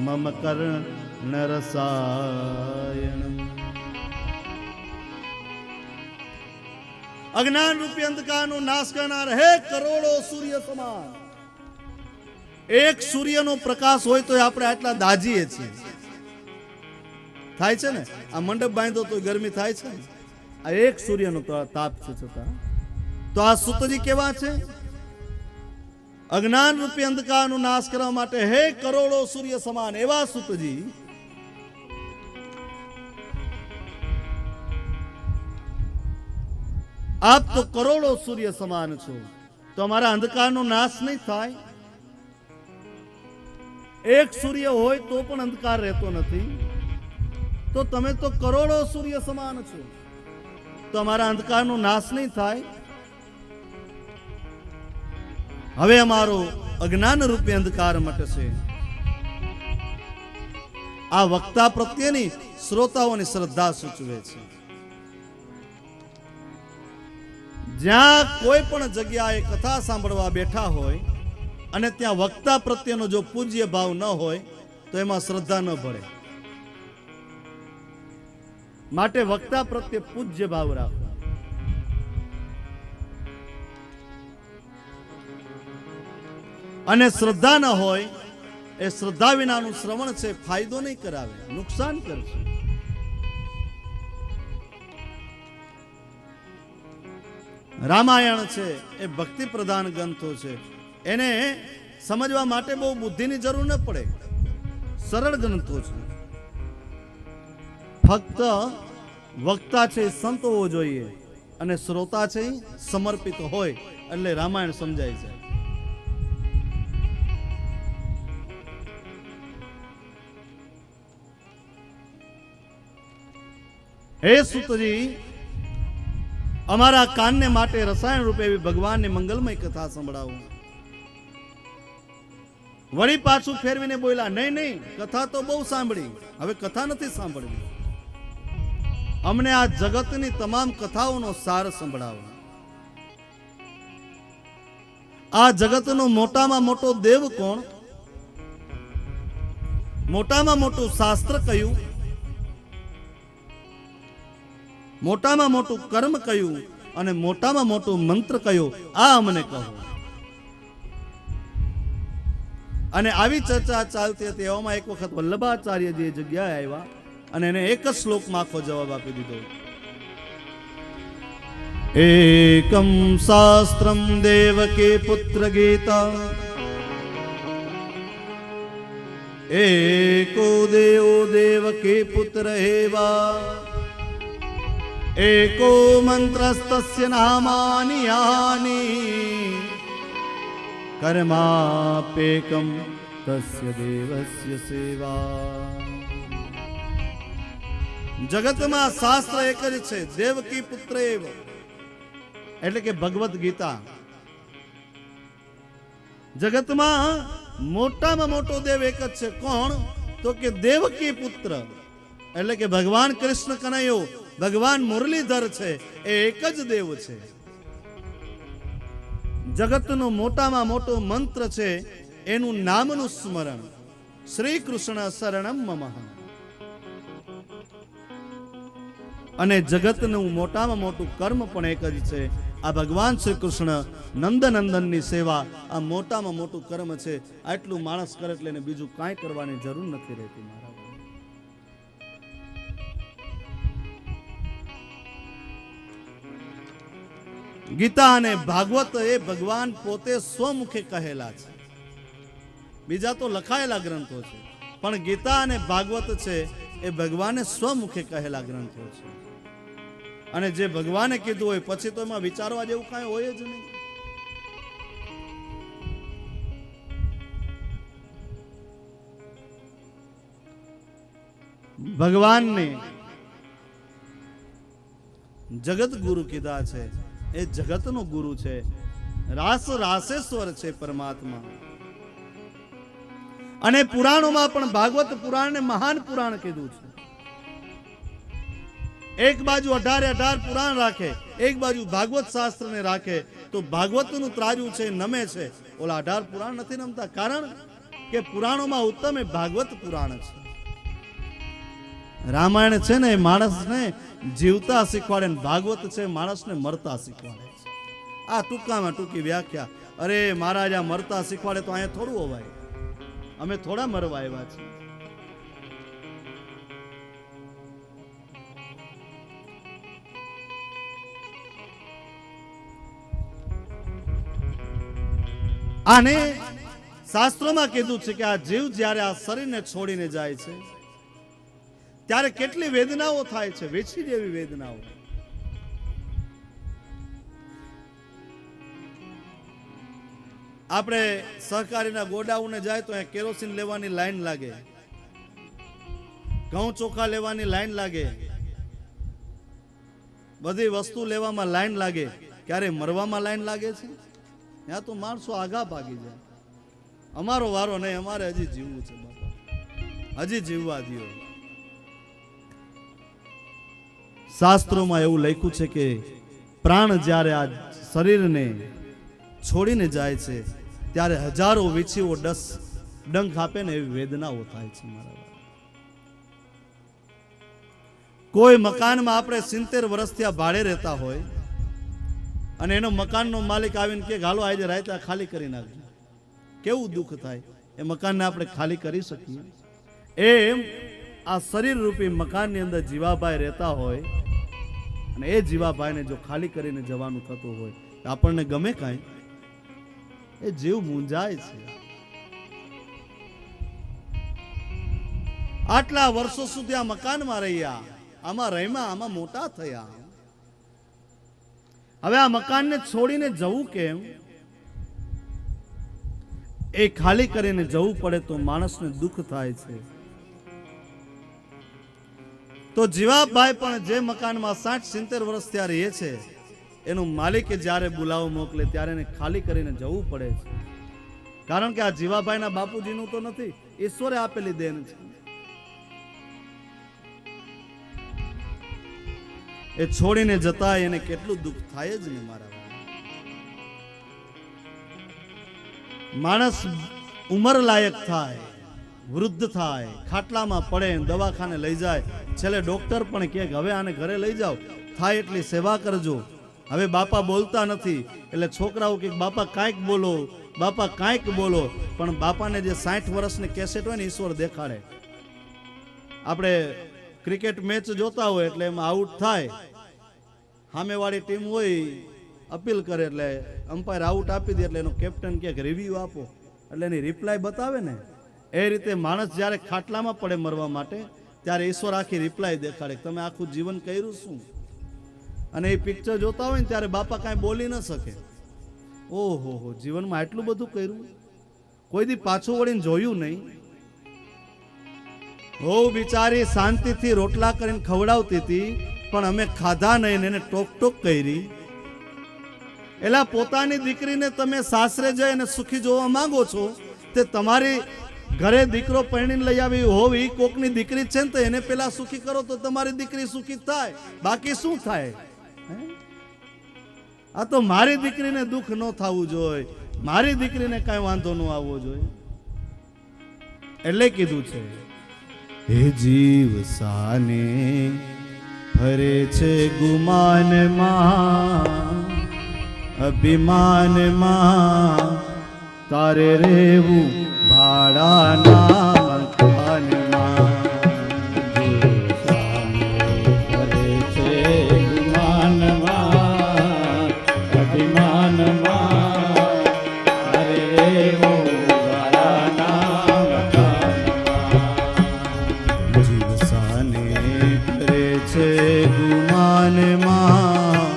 મમ કર્ણ રસાયણમ. અજ્ઞાન રૂપી અંધકારનો નાશ કરનાર હે કરોડો સૂર્ય સમાન. એક સૂર્યનો પ્રકાશ હોય તો આપણે આટલા દાજીએ છીએ. થાય છે ને, આ મંડપ બાંધો તો ગરમી થાય છે. આ એક સૂર્યનો તાપ છે છતાં. તો આ સૂતજી કેવા છે? અજ્ઞાન રૂપી અંધકારનો નાશ કરવા માટે હે કરોડો સૂર્ય સમાન એવા સૂતજી આપ તો કરોડો સૂર્ય સમાન છો, તો અમારા અંધકારનો નાશ નહીં થાય? એક સૂર્ય હોય તો પણ અંધકાર રહેતો નથી, તો તમે તો કરોડો સૂર્ય સમાન છો, તો અમારા અંધકારનો નાશ નહીં થાય? હવે અમારો અજ્ઞાન રૂપી અંધકાર મટશે. આ વક્તા પ્રત્યેની શ્રોતાઓની શ્રદ્ધા સૂચવે છે. જ્યાં કોઈ પણ જગ્યાએ કથા સાંભળવા બેઠા હોય અને ત્યાં વક્તા પ્રત્યેનો જો પૂજ્ય ભાવ ન હોય તો એમાં શ્રદ્ધા ન ભળે. માટે વક્તા પ્રત્યે પૂજ્ય ભાવ રાખો. અને શ્રદ્ધા ન હોય એ શ્રદ્ધા વિનાનું શ્રવણ છે ફાયદો નહીં કરાવે, નુકસાન કરશે. રામાયણ છે એ ભક્તિ પ્રધાન ગ્રંથો છે, એને સમજવા માટે બહુ બુદ્ધિની જરૂર ન પડે, સરળ ગ્રંથો છે. ફક્ત વક્તા છે એ સંત હોવો જોઈએ અને શ્રોતા છે એ સમર્પિત હોય એટલે રામાયણ સમજાય છે. હે સુતજી, અમારા કાનને માટે રસાયણ રૂપે એવી ભગવાનની મંગલમય કથા સંભળાવો. વળી પાછું ફેરવીને બોલ્યા, નહીં નહીં, કથા તો બહુ સાંભળી, હવે કથા નથી સાંભળવી. અમને આ જગતની તમામ કથાઓનો સાર સંભળાવો. આ જગતનો મોટામાં મોટો દેવ કોણ? મોટામાં મોટું શાસ્ત્ર કયું? મોટામાં મોટું કર્મ કયું? અને મોટામાં મોટું મંત્ર કયો? આ અમને કહો. અને આવી ચર્ચા ચાલતી હતી. એવામાં એક વખત વલ્લભાચાર્યજી જગ્યાએ આવ્યા અને એને એક જ શ્લોકમાં આખો જવાબ આપી દીધો. એકમ શાસ્ત્રમ દેવકી પુત્ર ગીતા, એકો દેવો દેવકી પુત્ર એવા, एको मंत्रस्तस्य नामानि यानि, कर्मापेकं तस्य देवस्य सेवा. જગતમાં શાસ્ત્ર એક જ છે, દેવકી પુત્ર એવ, એટલે કે ભગવદ ગીતા. જગતમાં મોટામાં મોટો દેવ એક જ છે. કોણ? તો કે દેવકી પુત્ર, એટલે કે ભગવાન કૃષ્ણ કનૈયો, ભગવાન મુરલીધર છે, એ એક જ દેવ છે. જગતનો મોટામાં મોટો મંત્ર છે એનું નામનું સ્મરણ. શ્રી કૃષ્ણ શરણમ મમ. અને જગતનું મોટામાં મોટું કર્મ પણ એક જ છે. આ ભગવાન શ્રી કૃષ્ણ નંદનંદનની સેવા આ મોટામાં મોટું કર્મ છે. આટલું માણસ કરે એટલે એને બીજું કાંઈ કરવાની જરૂર નથી રહેતી. મારા ગીતા અને ભાગવત એ ભગવાન પોતે સ્વમુખે કહેલા છે. બીજા તો લખાયેલા ગ્રંથો છે, પણ ગીતા અને ભાગવત છે એ ભગવાને સ્વમુખે કહેલા ગ્રંથો છે. અને જે ભગવાને કીધું હોય પછી તો એમાં વિચારવા જેવું કાંઈ હોય જ નહીં. ભગવાનને જગત ગુરુ કીધા છે. એ જગતનો ગુરુ છે, રાસ રાસેશ્વર છે પરમાત્મા. અને પુરાણોમાં પણ ભાગવત પુરાણને મહાન પુરાણ કીધું છે. એક બાજુ 18 પુરાણ રાખે, એક બાજુ ભાગવત શાસ્ત્રને રાખે તો ભાગવતનું ત્રાજુ છે નમે છે, ઓલા 18 પુરાણ નથી નમતા. કારણ કે પુરાણોમાં ઉત્તમ એ ભાગવત પુરાણ છે. રામાયણ છે ને એ માણસને જીવતા શીખવાડે ને ભાગવત છે માણસને મરતા શીખવાડે છે. આ ટૂંકામાં ટૂંકી વ્યાખ્યા. અરે મહારાજ આ મરતા શીખવાડે તો અહીંયા થોડું હોવાય, અમે થોડા મરવા આવ્યા છીએ. આને શાસ્ત્રોમાં કીધું છે કે આ જીવ જ્યારે આ શરીરને છોડીને જાય છે ત્યારે કેટલી વેદનાઓ થાય છે, વેચી જેવી વેદનાઓ. આપણે સહકારીના ગોડાઉને જાય તો અહીંયા કેરોસીન લેવાની લાઈન લાગે, ઘઉં ચોખા લેવાની લાઈન લાગે, બધી વસ્તુ લેવામાં લાઈન લાગે. ક્યારે મરવામાં લાઈન લાગે છે? ત્યાં તો માણસો આગા ભાગી જાય. અમારો વારો નહીં, અમારે હજી જીવવું છે બાપા, હજી જીવવા દો. શાસ્ત્રોમાં એવું લખ્યું છે કે પ્રાણ જ્યારે આ શરીરને છોડીને જાય છે ત્યારે હજારો વીછીઓ ડંખ આપે ને એવી વેદનાઓ થાય છે. કોઈ મકાનમાં આપણે 70 વર્ષથી ભાડે રહેતા હોય અને એનો મકાનનો માલિક આવીને કે હાલો આજે રાતે ખાલી કરી નાખજો, કેવું દુઃખ થાય. એ મકાનને આપણે ખાલી કરી શકીએ? એમ આ શરીર રૂપી મકાનની અંદર જીવાભાઈ રહેતા હોય અને એ જીવાભાઈને જો ખાલી કરીને જવાનું થતું હોય તો આપણને ગમે કાંઈ? એ જીવ મૂંઝાય છે. આટલા વર્ષો સુધી આ મકાનમાં રહ્યા, આમાં રહીમાં, આમાં મોટા થયા, હવે આ મકાનને છોડીને જવું કેમ? એ ખાલી કરીને જવું પડે તો માણસને દુઃખ થાય છે. તો જીવાભાઈ પણ જે મકાનમાં 60-70 વર્ષ ત્યાં રહે છે એનું માલિકે જ્યારે બોલાવો મોકલે ત્યારે એને ખાલી કરીને જવું પડે છે. કારણ કે આ જીવાભાઈના બાપુજીનું તો નથી, ઈશ્વરે આપેલી દેન છે. એ છોડીને જતા એને કેટલું દુઃખ થાય જ ને મારા. માણસ ઉંમર લાયક થાય, વૃદ્ધ થાય, ખાટલામાં પડે, દવાખાને લઈ જાય, છેલ્લે ડોક્ટર પણ કહે હવે આને ઘરે લઈ જાઓ, થાય એટલી સેવા કરજો. હવે બાપા બોલતા નથી એટલે છોકરાઓ કે બાપા કાંઈક બોલો, બાપા કાંઈક બોલો. પણ બાપાને જે 60 વર્ષની કેસેટ હોય ને ઈશ્વર દેખાડે. આપણે ક્રિકેટ મેચ જોતા હોય એટલે એમાં આઉટ થાય, સામેવાળી ટીમ હોય અપીલ કરે એટલે અમ્પાયર આઉટ આપી દે એટલે એનો કેપ્ટન કે રિવ્યુ આપો એટલે એની રિપ્લાય બતાવે ને. એ રીતે માણસ જ્યારે ખાટલામાં પડે મરવા માટે ત્યારે ઈશ્વર આખી રિપ્લાય દેખાડે તમે આખું જીવન કર્યું શું. અને એ પિક્ચર જોતા હોય ને ત્યારે બાપા કાંઈ બોલી ન શકે. ઓહો હો, જીવનમાં આટલું બધું કર્યું, કોઈ દી પાછું વળીને જોયું નહીં. હો બિચારી શાંતિથી રોટલા કરીને ખવડાવતી હતી પણ અમે ખાધા નહીં ને એને ટોક ટોક કરી. એલા પોતાની દીકરીને તમે સાસરે જઈ અને સુખી જોવા માંગો છો તે તમારી ઘરે દીકરો પરણીને લઈ આવી હોવી કોકની દીકરી છે ને તો એને પેલા સુખી કરો તો તમારી દીકરી સુખી થાય, બાકી શું થાય? આ તો મારી દીકરીને દુઃખ ન થવું જોઈએ, મારી દીકરીને કાંઈ વાંધો ન આવવો જોઈએ. એટલે કીધું છે હે જીવ સાને ફરે છે ગુમાનમાં, અભિમાનમાં તારે રેવું ભાડાના મકાનમાં. ફરે છે ગુમાનમાં, અભિમાનમાં તારે રેવું ભાડાના મકાનમાં. જીવ સાને ફરે છે ગુમાનમાં,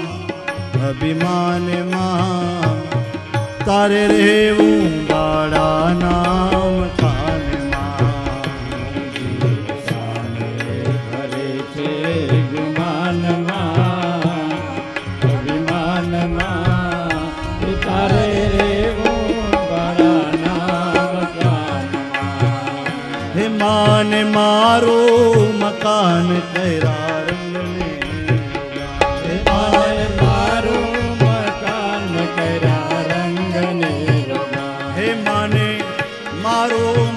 અભિમાનમાં તારે રેવું ભાડાના મકાનમાં. ફરે છે ગુમાનમાં, અભિમાનમાં તારે રેવું ભાડાના મકાનમાં. હે માને મારું મકાન કર્યા રંગને, હે માને મારું મકાન કર્યા રંગને રોગા. હે માને મારું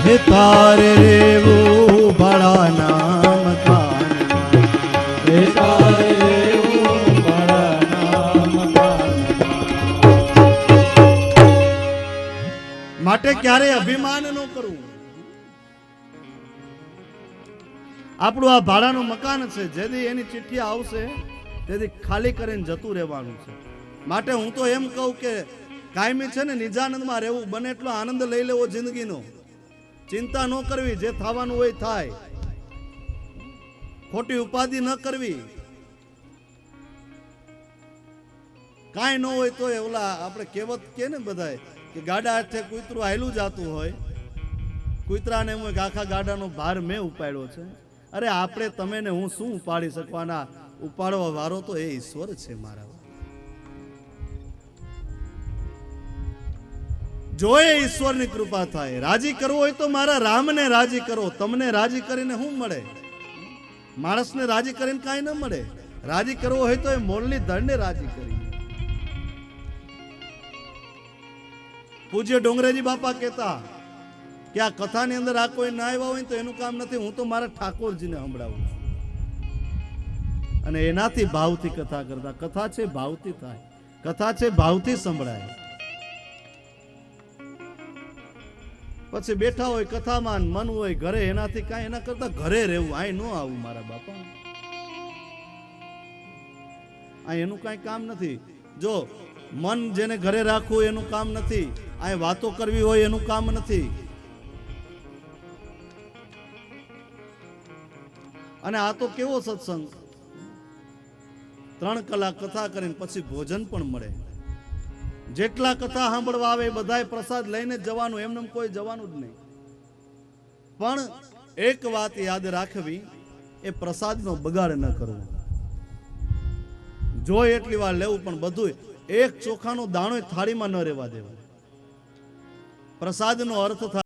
હે તારે રેવું ભાડાના મકાનમાં. હે તારે રેવું ભાડાના મકાનમાં. માટે ક્યારે અભિમાન ન કરવું. આપણું આ ભાડાનું મકાન છે, જેથી એની ચિઠ્ઠી આવશે તેથી ખાલી કરીને જતું રહેવાનું છે. માટે હું તો એમ કહું કે કાયમી છે ને નિજાનંદમાં રહેવું, બને એટલો આનંદ લઈ લેવો જિંદગીનો. ચિંતા ન કરવી, જે થવાનું હોય થાય. ખોટી ઉપાધિ ન કરવી. કાંઈ ન હોય તો ઓલા આપણે કહેવત કે ને બધાય કે ગાડા હાથે કૂતરું હાયલું જાતું હોય, કૂતરાને એમ હોય કે આખા ગાડાનો ભાર મેં ઉપાડ્યો છે. અરે આપણે તમે ને હું શું ઉપાડી શકવાના? ઉપાડવા વાળો તો એ ઈશ્વર છે મારા. જો એ ઈશ્વરની કૃપા થાય. રાજી કરવો હોય તો મારા રામને રાજી કરો. તમને રાજી કરીને શું મળે? માણસને રાજી કરીને કાંઈ ન મળે. રાજી કરવો હોય તો એ મુરલીધરને રાજી કરી. પૂજ્ય ડોંગરેજી બાપા કહેતા કે આ કથાની અંદર આ કોઈ ના આવ્યા હોય તો એનું કામ નથી, હું તો મારા ઠાકોરજીને સંભળાવું છું. અને એનાથી ભાવથી કથા કરતા. કથા છે ભાવથી થાય, કથા છે ભાવથી સંભળાય. પછી બેઠા હોય કથામાં, મન હોય ઘરે, એનાથી કાંઈ એના કરતા ઘરે રહેવું. આ ન આવું મારા બાપા, આ એનું કાંઈ કામ નથી. જો મન જેને ઘરે રાખવું એનું કામ નથી. આ વાતો કરવી હોય એનું કામ નથી. અને આ તો કેવો સત્સંગ, 3 કલાક કથા કરીને પછી ભોજન પણ મળે. જેટલા કથા સાંભળવા આવે બધાય પ્રસાદ લઈને જ જવાનું, એમને કોઈ જવાનું જ નહીં. પણ એક વાત યાદ રાખવી, એ પ્રસાદનો બગાડ ન કરવો. જોઈ એટલી વાર લેવું, પણ બધું એક ચોખાનો દાણો થાળીમાં ન રહેવા દેવા. પ્રસાદનો અર્થ થાય